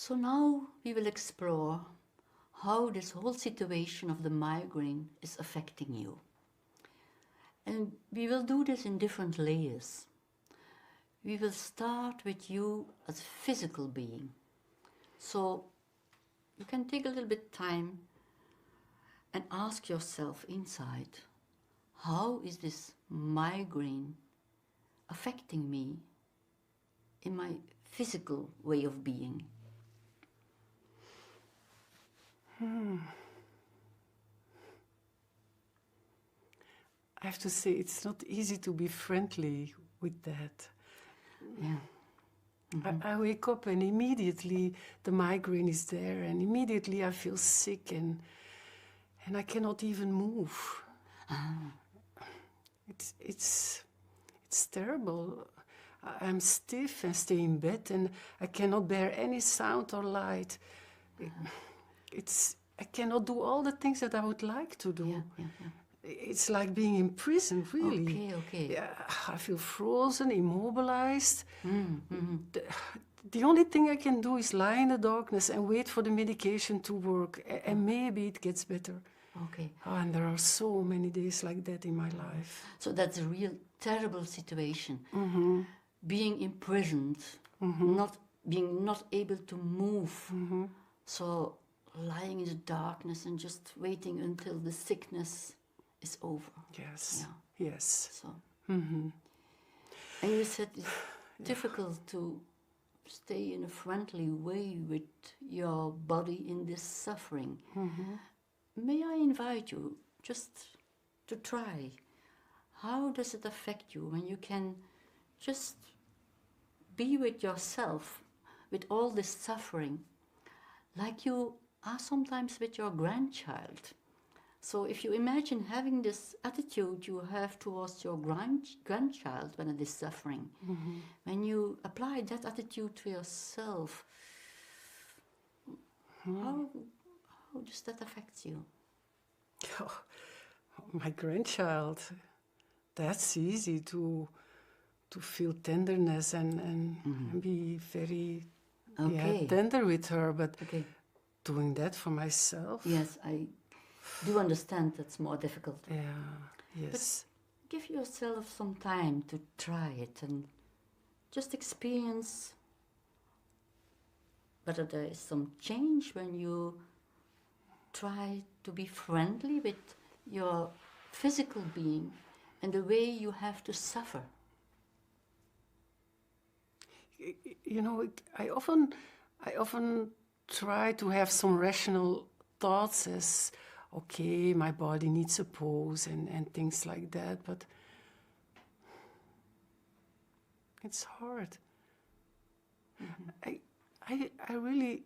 So now we will explore how this whole situation of the migraine is affecting you. And we will do this in different layers. We will start with you as a physical being. So you can take a little bit time and ask yourself inside, how is this migraine affecting me in my physical way of being? I have to say, it's not easy to be friendly with that. Yeah. I wake up and immediately the migraine is there, and immediately I feel sick and I cannot even move. It's terrible. I'm stiff and stay in bed, and I cannot bear any sound or light. I cannot do all the things that I would like to do. Yeah. It's like being in prison, really. Okay. Yeah, I feel frozen, immobilized. The only thing I can do is lie in the darkness and wait for the medication to work, and maybe it gets better. Okay. Oh, and there are so many days like that in my life. So that's a real terrible situation. Being imprisoned, not able to move. So lying in the darkness and just waiting until the sickness is over. Yes. Yeah. Yes. So. And you said it's difficult to stay in a friendly way with your body in this suffering. May I invite you just to try? How does it affect you when you can just be with yourself, with all this suffering, like you are sometimes with your grandchild? So if you imagine having this attitude you have towards your grandchild when it is suffering, when you apply that attitude to yourself, how does that affect you? Oh, my grandchild, that's easy to feel tenderness and be very tender with her, but doing that for myself? Yes, I do understand that's more difficult. Yeah, yes. But give yourself some time to try it and just experience whether there is some change when you try to be friendly with your physical being and the way you have to suffer. You know, I often try to have some rational thoughts as, okay, my body needs a pose and things like that, but it's hard. I really,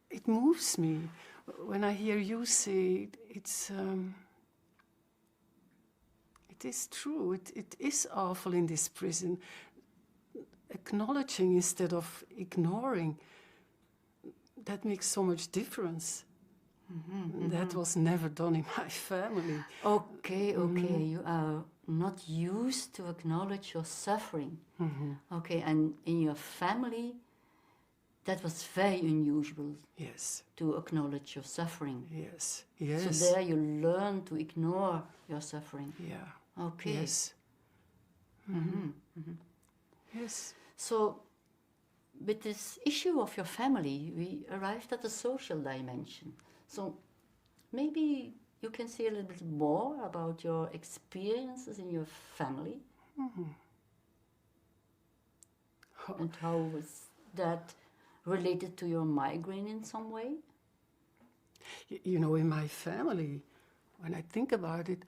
it moves me when I hear you say it is true, it is awful in this prison. Acknowledging instead of ignoring, that makes so much difference. That was never done in my family. Okay, you are not used to acknowledge your suffering. Okay, and in your family, that was very unusual. Yes. To acknowledge your suffering. Yes. So there you learn to ignore your suffering. Yeah. Okay. Yes. Yes. So, with this issue of your family, we arrived at the social dimension. So, maybe you can say a little bit more about your experiences in your family. And how was that related to your migraine in some way? You know, in my family, when I think about it,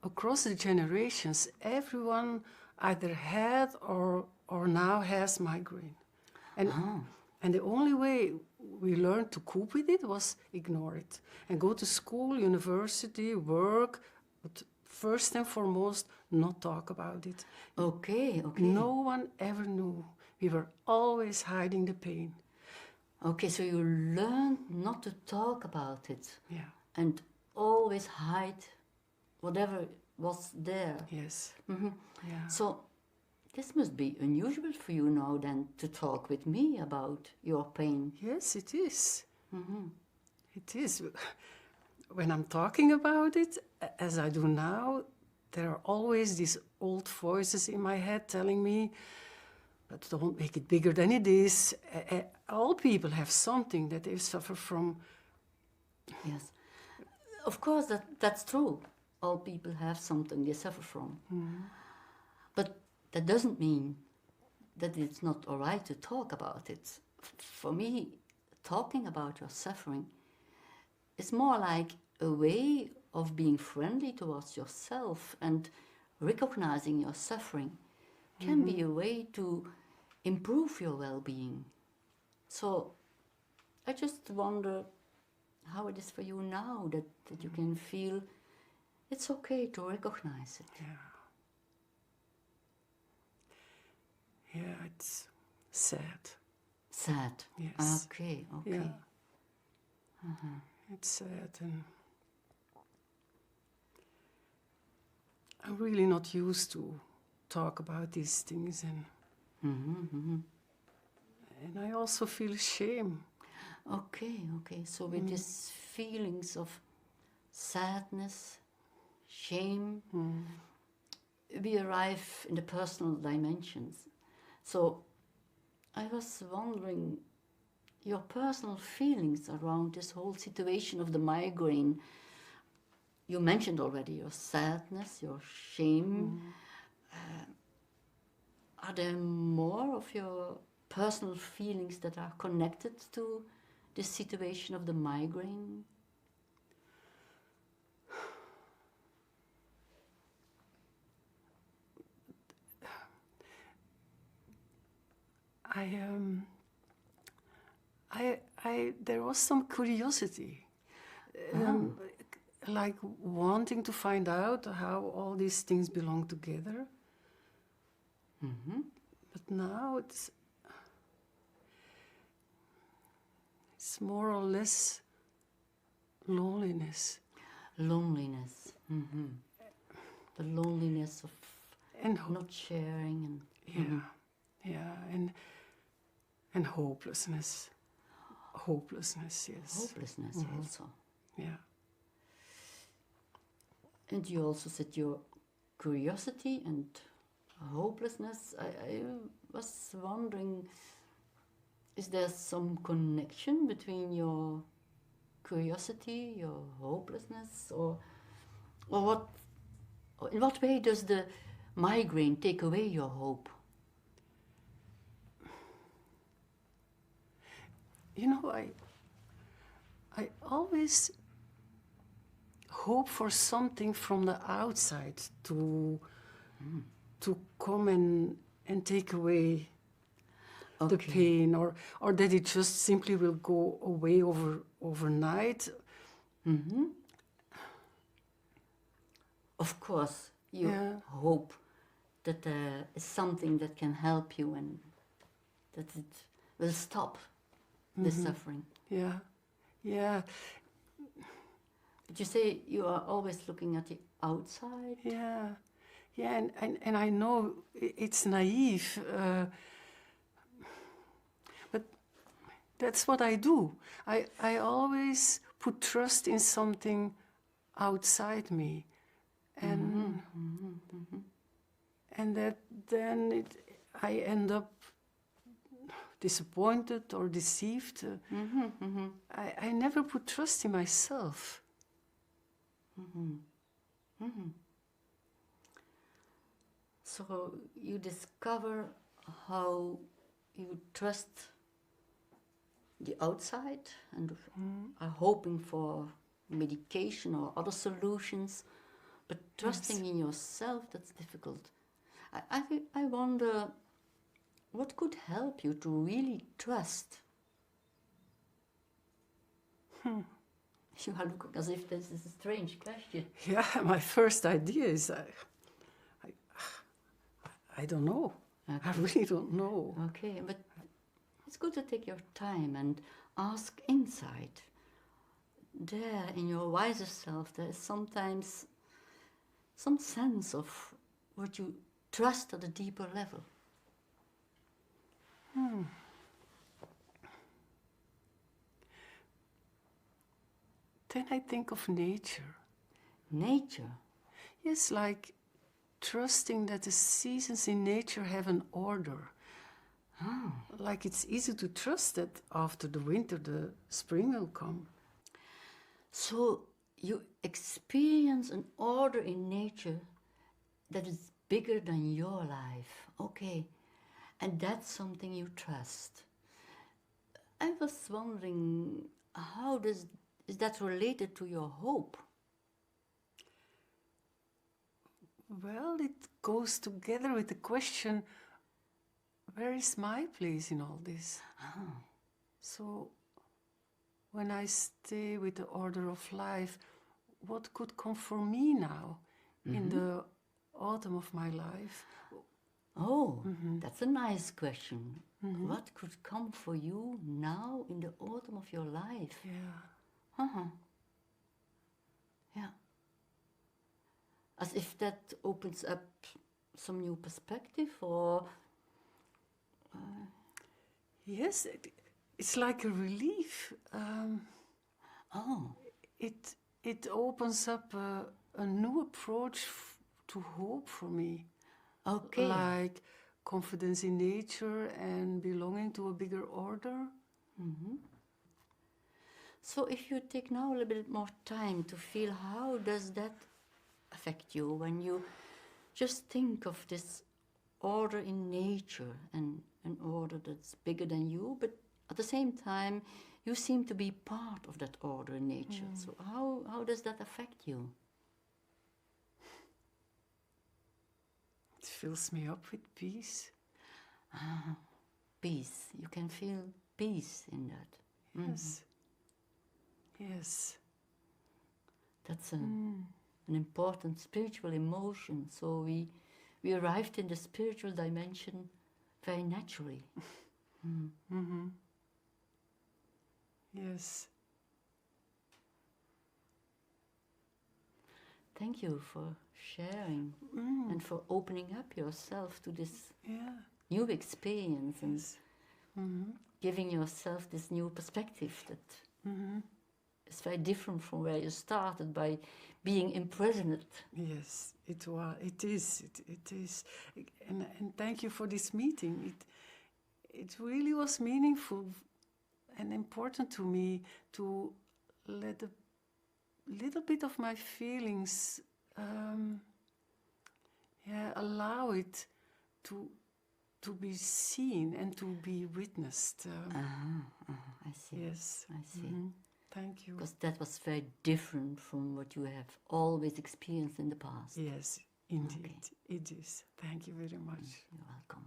across the generations, everyone either had or now has migraine. And the only way we learned to cope with it was ignore it. And go to school, university, work, but first and foremost, not talk about it. Okay. No one ever knew. We were always hiding the pain. Okay, so you learned not to talk about it. Yeah. And always hide whatever was there. Yes. Yeah. So This must be unusual for you now then to talk with me about your pain. Yes, it is. It is. When I'm talking about it, as I do now, there are always these old voices in my head telling me, but don't make it bigger than it is. All people have something that they suffer from. Yes. Of course, that's true. All people have something they suffer from. But that doesn't mean that it's not all right to talk about it. For me, talking about your suffering is more like a way of being friendly towards yourself, and recognizing your suffering can be a way to improve your well-being. So I just wonder how it is for you now that you can feel it's okay to recognize it. Yeah, it's sad. Sad. Yes. Okay. Yeah. It's sad, and I'm really not used to talk about these things, and and I also feel shame. Okay. So with these feelings of sadness, shame, we arrive in the personal dimensions. So I was wondering, your personal feelings around this whole situation of the migraine. You mentioned already your sadness, your shame. Are there more of your personal feelings that are connected to this situation of the migraine? There was some curiosity, like wanting to find out how all these things belong together. But now it's more or less loneliness. Loneliness. The loneliness of And not sharing and hopelessness. Hopelessness, yes. Hopelessness also. Yeah. And you also said your curiosity and hopelessness. I was wondering, is there some connection between your curiosity, your hopelessness, or what? In what way does the migraine take away your hope? You know, I always hope for something from the outside to come and take away the pain, or that it just simply will go away overnight. Of course, you hope that there is something that can help you and that it will stop the suffering. Yeah. But you say you are always looking at the outside. Yeah, and I know it's naive, but that's what I do. I always put trust in something outside me, and and that then I end up disappointed or deceived. I never put trust in myself. So you discover how you trust the outside and are hoping for medication or other solutions, but trusting in yourself, that's difficult. I wonder, what could help you to really trust? You are looking as if this is a strange question. Yeah, my first idea is I don't know. Okay. I really don't know. Okay, but it's good to take your time and ask inside. There, in your wiser self, there is sometimes some sense of what you trust at a deeper level. Then I think of nature. Nature. Yes, like trusting that the seasons in nature have an order. Like it's easy to trust that after the winter, the spring will come. So you experience an order in nature that is bigger than your life. Okay. And that's something you trust. I was wondering, is that related to your hope? Well, it goes together with the question, where is my place in all this? So, when I stay with the order of life, what could come for me now in the autumn of my life? Oh, that's a nice question. What could come for you now in the autumn of your life? Yeah. Yeah. As if that opens up some new perspective, or Yes, it's like a relief. oh, It opens up a new approach to hope for me. okay. Like confidence in nature and belonging to a bigger order. So if you take now a little bit more time to feel, how does that affect you when you just think of this order in nature and an order that's bigger than you, but at the same time you seem to be part of that order in nature. So how does that affect you? It fills me up with peace. Peace. You can feel peace in that. Yes. Yes. That's an important spiritual emotion. So we arrived in the spiritual dimension very naturally. Yes. Thank you for sharing and for opening up yourself to this new experience and giving yourself this new perspective that is very different from where you started by being imprisoned. Yes, it was. It is. It is. And thank you for this meeting. It really was meaningful and important to me to let a little bit of my feelings, allow it to be seen and to be witnessed. I see. Yes. I see. Thank you. Because that was very different from what you have always experienced in the past. Yes, indeed. It is. Thank you very much. You're welcome.